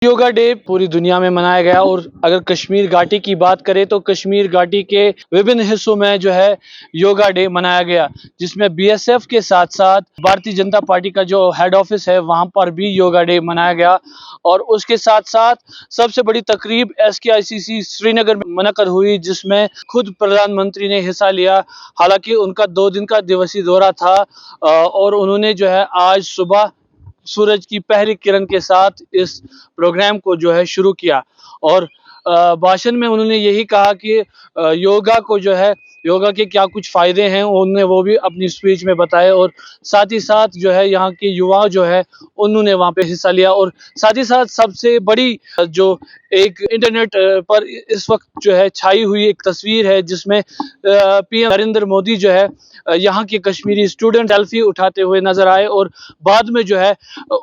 Yoga day पूरी दुनिया में मनाया गया और अगर कश्मीर घाटी की बात करें तो कश्मीर घाटी के विभिन्न हिस्सों में जो है योगा डे मनाया गया, जिसमें बीएसएफ के साथ साथ भारतीय जनता पार्टी का जो हेड ऑफिस है वहां पर भी योगा डे मनाया गया। और उसके साथ साथ सबसे बड़ी तकरीब एसकेआईसीसी श्रीनगर में मुनक्कद हुई, जिसमें खुद प्रधानमंत्री ने हिस्सा लिया। हालांकि उनका 2 दिन का दिवसीय दौरा था और उन्होंने जो है आज सुबह सूरज की पहली किरण के साथ इस प्रोग्राम को जो है शुरू किया। और भाषण में उन्होंने यही कहा कि योगा को जो है योगा के क्या कुछ फायदे हैं उन्होंने वो भी अपनी स्पीच में बताए। और साथ ही साथ जो है यहाँ के युवा जो है उन्होंने वहाँ पे हिस्सा लिया। और साथ ही साथ सबसे बड़ी जो एक इंटरनेट पर इस वक्त जो है छाई हुई एक तस्वीर है, जिसमें पीएम नरेंद्र मोदी जो है यहाँ के कश्मीरी स्टूडेंट सेल्फी उठाते हुए नजर आए और बाद में जो है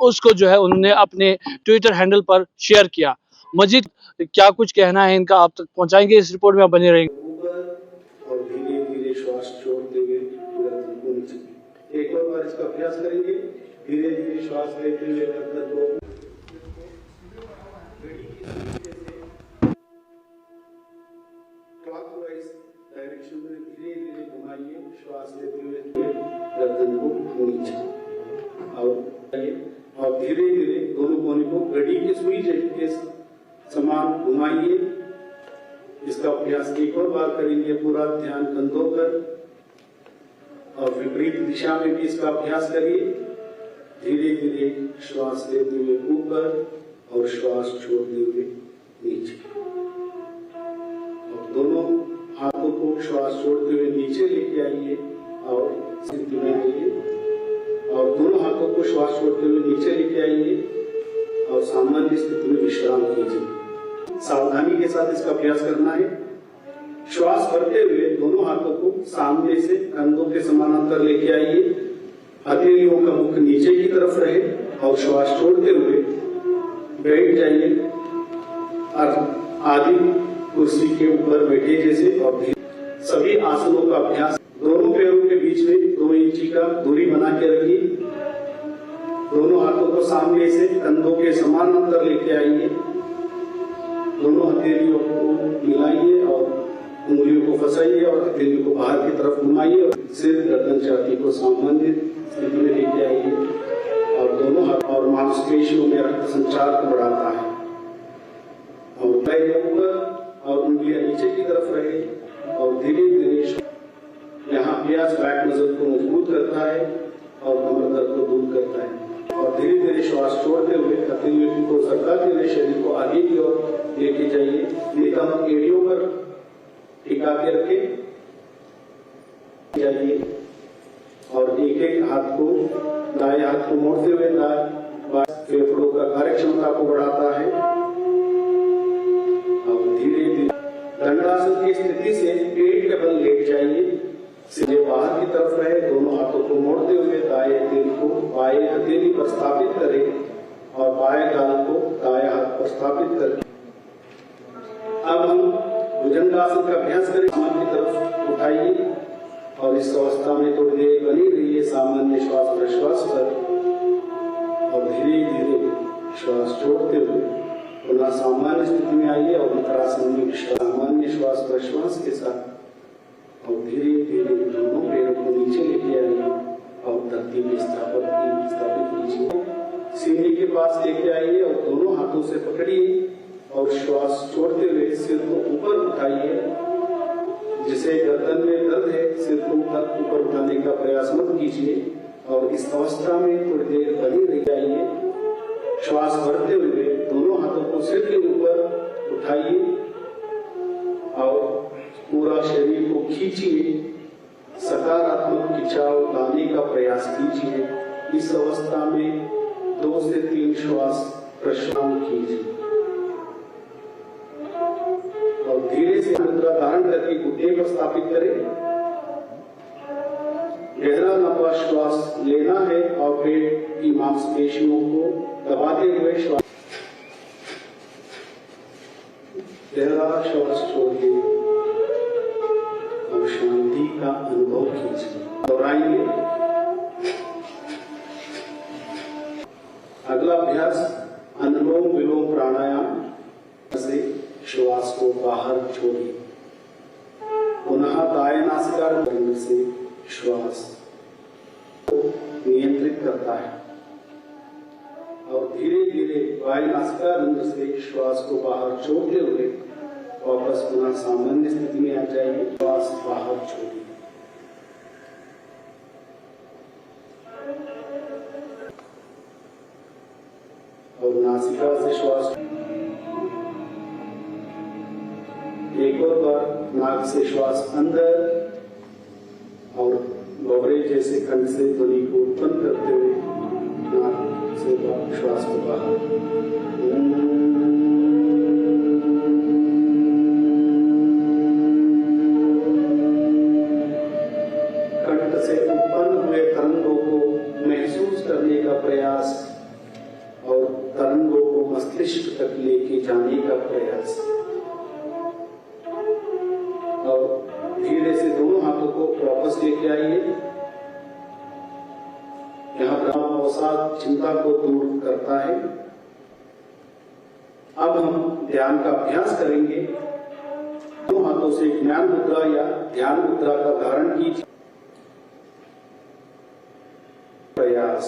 उसको जो है उन्होंने अपने ट्विटर हैंडल पर शेयर किया। मजीद क्या कुछ कहना है इनका आप तक पहुंचाएंगे, इस रिपोर्ट में आप बने रहेंगे। और धीरे धीरे श्वास छोड़ते हुए एक और बार इसका अभ्यास करेंगे। धीरे धीरे श्वास लेते हुए गर्दन को क्लॉकवाइज डायरेक्शन में धीरे धीरे घुमाइए। श्वास लेते हुए गर्दन को नीचे और धीरे धीरे दोनों कोने को घड़ी की सुई के समान घुमाइए। इसका अभ्यास एक और बार करेंगे। पूरा ध्यान कंधों पर और विपरीत दिशा में भी इसका अभ्यास करिए। धीरे धीरे श्वास लेते हुए ऊपर और श्वास छोड़ते हुए नीचे। और दोनों हाथों को श्वास छोड़ते हुए नीचे लेके आइए और स्थिति में आइए। और दोनों हाथों को श्वास छोड़ते हुए नीचे लेके आइए और सामान्य स्थिति में विश्राम कीजिए। सावधानी के साथ इसका अभ्यास करना है। श्वास भरते हुए दोनों हाथों को सामने से कंधों के समानांतर लेके आइए। हथेलियों का मुख नीचे की तरफ रहे और श्वास छोड़ते हुए बैठ जाइए और आधी कुर्सी के ऊपर बैठे जैसे। और सभी आसनों का अभ्यास दोनों पैरों के बीच में 2 इंच का दूरी बना के रखिए। दोनों हाथों को सामने से कंधों के समानांतर लेके आइए। दोनों हथेलियों को मिलाइए और उंगलियों को फंसाइए और हथेलियों को बाहर की तरफ घुमाइए और सिर गर्दन छाती को सामान्य स्थिति में लेके आइए। और दोनों हाथ और मांसपेशियों में रक्त संचार को बढ़ाता है। और ऊपर और उंगलियां नीचे की तरफ रहे और धीरे धीरे यहाँ अभ्यास बैक मसल को मजबूत करता है और कमर दर्द को दूर करता है। और धीरे धीरे श्वास छोड़ते हुए हथेलियों को सरकाते हुए शरीर को आगे की ओर लेके जाइए। नितंब एड़ियों पर टिका के रखें जाइए। और एक एक हाथ को दाएं हाथ को मोड़ते हुए फेफड़ों का कार्यक्षमता को बढ़ाता है। और धीरे धीरे दंडासन की स्थिति से पेट के बल लेट जाइए। सीधे बाहर की तरफ रहे। दोनों हाथों को मोड़ते हुए दाएं हथेली को बाएं हथेली पर स्थापित करें और बाएं गाल को दाएं हाथ पर स्थापित करें। अब हम भुजंगासन का अभ्यास करें। सामने की तरफ उठाइए और इस अवस्था में थोड़ी देर बनी रहिए सामान्य श्वास प्रश्वास पर। और धीरे धीरे श्वास छोड़ते हुए पुनः सामान्य स्थिति में आइए और उत्तरासन में सामान्य श्वास प्रश्वास के साथ। और धीरे धीरे दोनों पैरों को नीचे लेके आइए और धरती में स्थापित कीजिए। सीने के पास लेके आइए और दोनों हाथों से पकड़िए और श्वास छोड़ते हुए सिर को ऊपर उठाइए। जिसे गर्दन में दर्द है सिर को ऊपर उठाने का प्रयास मत कीजिए। और इस अवस्था में थोड़ी देर बनी रह जाइए। श्वास भरते हुए दोनों हाथों को सिर के ऊपर उठाइए और पूरा शरीर को खींचिए। सकारात्मक खिंचाव लाने का प्रयास कीजिए। इस अवस्था में 2 से 3 श्वास प्रश्वास कीजिए और धीरे से मुद्रा धारण करके घुटने पर स्थापित करें। गहरा लंबा श्वास लेना है और पेट की मांसपेशियों को दबाते हुए श्वास गहरा श्वास छोड़िए और शांति का अनुभव कीजिए। दोहराइए। अगला अभ्यास अनुलोम विलोम प्राणायाम। श्वास को बाहर छोड़िए। पुनः दाएं नासिका से श्वास को नियंत्रित करता है और धीरे धीरे बाएं नासिका रंध्र से श्वास को बाहर छोड़ते हुए वापस पुनः सामान्य स्थिति में आ जाइए। श्वास बाहर छोड़िए। और नासिका से श्वास एक और बार नाक से श्वास अंदर और बबरे जैसे कंठ से ध्वनि को उत्पन्न करते हुए नाक से श्वास को बाहर। कंठ से उत्पन्न हुए तरंगों को महसूस करने का प्रयास और तरंगों को मस्तिष्क तक लेके जाने का प्रयास। और धीरे से दोनों हाथों को वापस लेके आइए। यहाँ अवसाद चिंता को दूर करता है। अब हम ध्यान का अभ्यास करेंगे। दोनों हाथों से ज्ञान मुद्रा या ध्यान मुद्रा का धारण कीजिए। प्रयास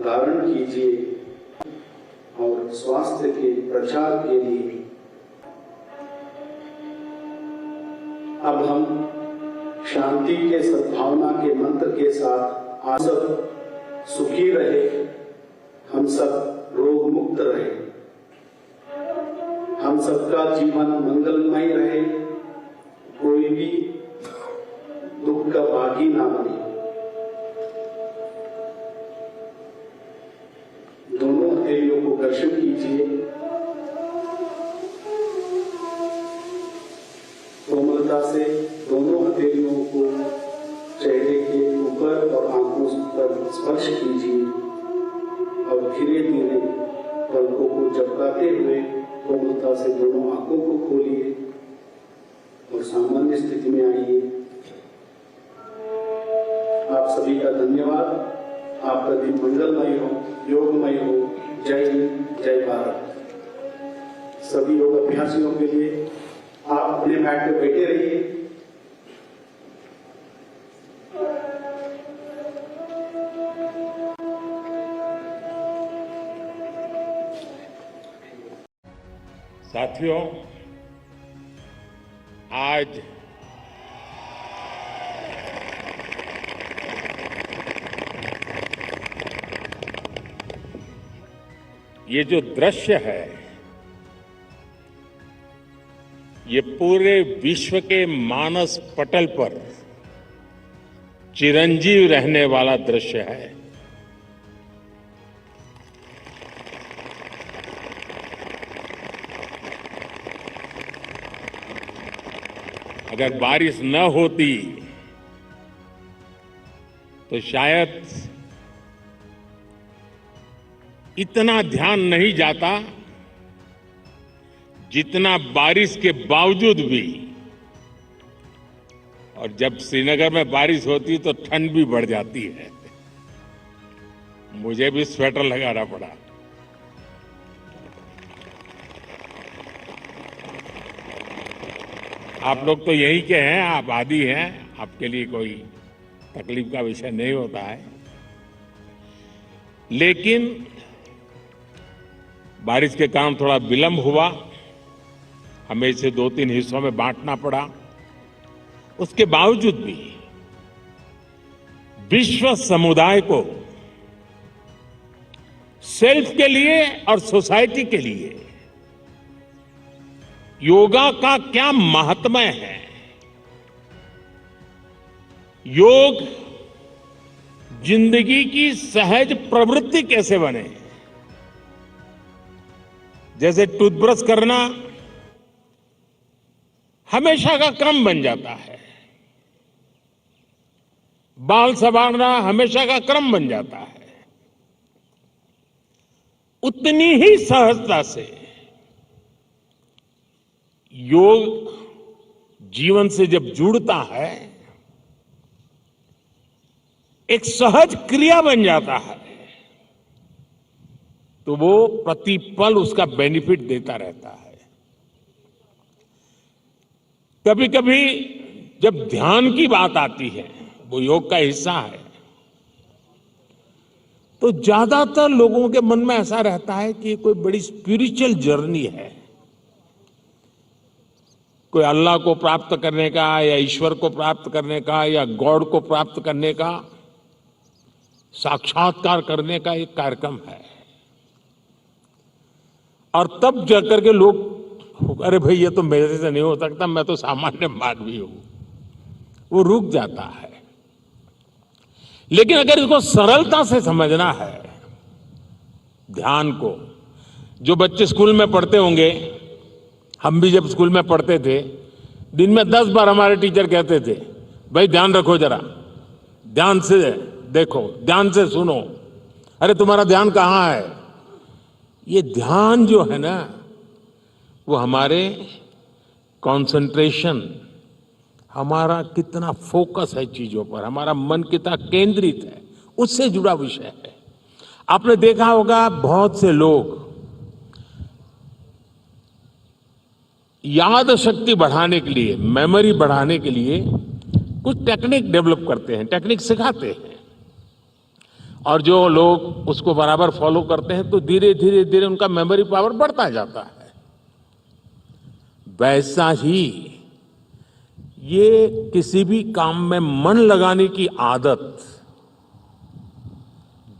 धारण कीजिए और स्वास्थ्य के प्रचार के लिए अब हम शांति के सद्भावना के मंत्र के साथ आप सब सुखी रहे, हम सब रोग मुक्त रहे, हम सबका जीवन मंगलमय रहे, कोई भी दुख का भागी ना बने। दोनों हथेलियों को दर्शन कीजिए। कोमलता से दोनों हथेलियों को चेहरे के ऊपर और आंखों पर स्पर्श कीजिए और धीरे धीरे पलकों को झपकाते हुए कोमलता से दोनों आंखों को खोलिए और सामान्य स्थिति में आइए। आप सभी का धन्यवाद। आपका दिन मंगलमय हो, योगमय हो। जय हिंद, जय भारत। सभी योग अभ्यासियों के लिए आप अपने मैट पे बैठे रहिए। साथियों, आज ये जो दृश्य है, ये पूरे विश्व के मानस पटल पर चिरंजीव रहने वाला दृश्य है। अगर बारिश न होती तो शायद इतना ध्यान नहीं जाता जितना बारिश के बावजूद भी। और जब श्रीनगर में बारिश होती तो ठंड भी बढ़ जाती है। मुझे भी स्वेटर लगाना पड़ा। आप लोग तो यही के हैं, आप आदी हैं, आपके लिए कोई तकलीफ का विषय नहीं होता है। लेकिन बारिश के कारण थोड़ा विलंब हुआ, हमें इसे 2-3 हिस्सों में बांटना पड़ा। उसके बावजूद भी विश्व समुदाय को सेल्फ के लिए और सोसाइटी के लिए योगा का क्या महात्म्य है, योग जिंदगी की सहज प्रवृत्ति कैसे बने। जैसे टूथब्रश करना हमेशा का क्रम बन जाता है, बाल संवारना हमेशा का क्रम बन जाता है, उतनी ही सहजता से योग जीवन से जब जुड़ता है एक सहज क्रिया बन जाता है। तो वो प्रतिपल उसका बेनिफिट देता रहता है। कभी कभी जब ध्यान की बात आती है, वो योग का हिस्सा है, तो ज्यादातर लोगों के मन में ऐसा रहता है कि कोई बड़ी स्पिरिचुअल जर्नी है, कोई अल्लाह को प्राप्त करने का या ईश्वर को प्राप्त करने का या गॉड को प्राप्त करने का, साक्षात्कार करने का एक कार्यक्रम है। और तब जाकर के लोग, अरे भाई ये तो मेरे से नहीं हो सकता, मैं तो सामान्य मानवी हूं, वो रुक जाता है। लेकिन अगर इसको सरलता से समझना है, ध्यान को, जो बच्चे स्कूल में पढ़ते होंगे, हम भी जब स्कूल में पढ़ते थे, दिन में 10 बार हमारे टीचर कहते थे, भाई ध्यान रखो जरा, ध्यान से देखो, ध्यान से सुनो, अरे तुम्हारा ध्यान कहाँ है। ये ध्यान जो है ना, वो हमारे कंसंट्रेशन, हमारा कितना फोकस है चीजों पर, हमारा मन कितना केंद्रित है, उससे जुड़ा विषय है। आपने देखा होगा बहुत से लोग याद शक्ति बढ़ाने के लिए, मेमोरी बढ़ाने के लिए कुछ टेक्निक डेवलप करते हैं, टेक्निक सिखाते हैं, और जो लोग उसको बराबर फॉलो करते हैं तो धीरे धीरे धीरे उनका मेमोरी पावर बढ़ता जाता है। वैसा ही ये किसी भी काम में मन लगाने की आदत,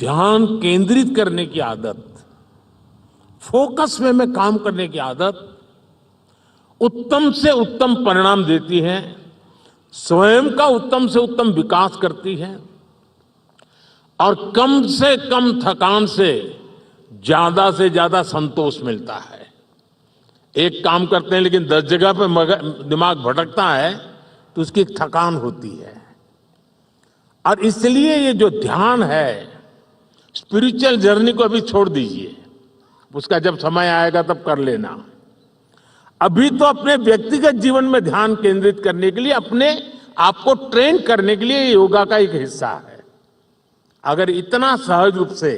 ध्यान केंद्रित करने की आदत, फोकस में काम करने की आदत उत्तम से उत्तम परिणाम देती है, स्वयं का उत्तम से उत्तम विकास करती है, और कम से कम थकान से ज्यादा संतोष मिलता है। एक काम करते हैं लेकिन 10 जगह पे दिमाग भटकता है तो उसकी थकान होती है। और इसलिए ये जो ध्यान है, स्पिरिचुअल जर्नी को अभी छोड़ दीजिए, उसका जब समय आएगा तब कर लेना। अभी तो अपने व्यक्तिगत जीवन में ध्यान केंद्रित करने के लिए, अपने आप को ट्रेन करने के लिए योगा का एक हिस्सा है। अगर इतना सहज रूप से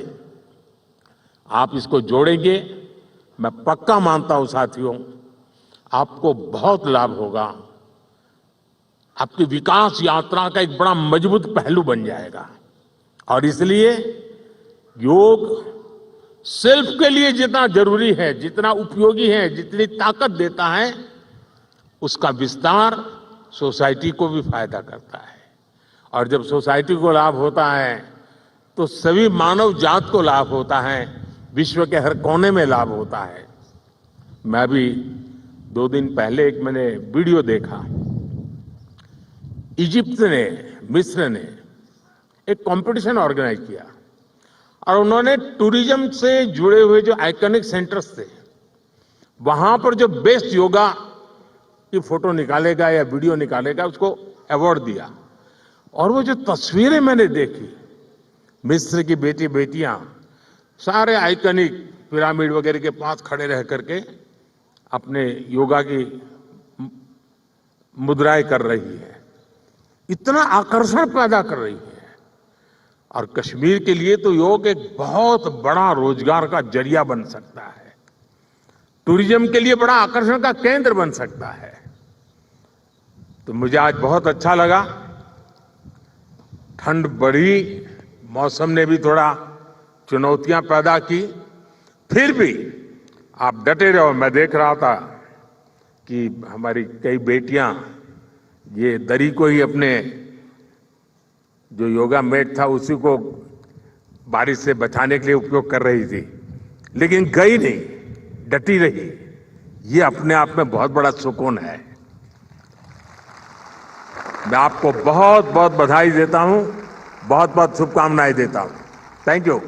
आप इसको जोड़ेंगे, मैं पक्का मानता हूं साथियों, आपको बहुत लाभ होगा, आपकी विकास यात्रा का एक बड़ा मजबूत पहलू बन जाएगा। और इसलिए योग सेल्फ के लिए जितना जरूरी है, जितना उपयोगी है, जितनी ताकत देता है, उसका विस्तार सोसाइटी को भी फायदा करता है। और जब सोसाइटी को लाभ होता है तो सभी मानव जात को लाभ होता है, विश्व के हर कोने में लाभ होता है। मैं भी 2 दिन पहले एक मैंने वीडियो देखा, इजिप्ट ने, मिस्र ने एक कंपटीशन ऑर्गेनाइज किया और उन्होंने टूरिज्म से जुड़े हुए जो आइकॉनिक सेंटर्स थे, वहां पर जो बेस्ट योगा की फोटो निकालेगा या वीडियो निकालेगा, उसको अवार्ड दिया। और वो जो तस्वीरें मैंने देखी, मिस्र की बेटियां सारे आइकॉनिक पिरामिड वगैरह के पास खड़े रह करके अपने योगा की मुद्राएं कर रही है, इतना आकर्षण पैदा कर रही है। और कश्मीर के लिए तो योग एक बहुत बड़ा रोजगार का जरिया बन सकता है, टूरिज्म के लिए बड़ा आकर्षण का केंद्र बन सकता है। तो मुझे आज बहुत अच्छा लगा, ठंड बढ़ी, मौसम ने भी थोड़ा चुनौतियां पैदा की, फिर भी आप डटे रहो। मैं देख रहा था कि हमारी कई बेटियां ये दरी को ही अपने जो योगा मैट था उसी को बारिश से बचाने के लिए उपयोग कर रही थी, लेकिन गई नहीं, डटी रही। ये अपने आप में बहुत बड़ा सुकून है। मैं आपको बहुत बहुत बधाई देता हूं, बहुत बहुत शुभकामनाएं देता हूं। Thank you.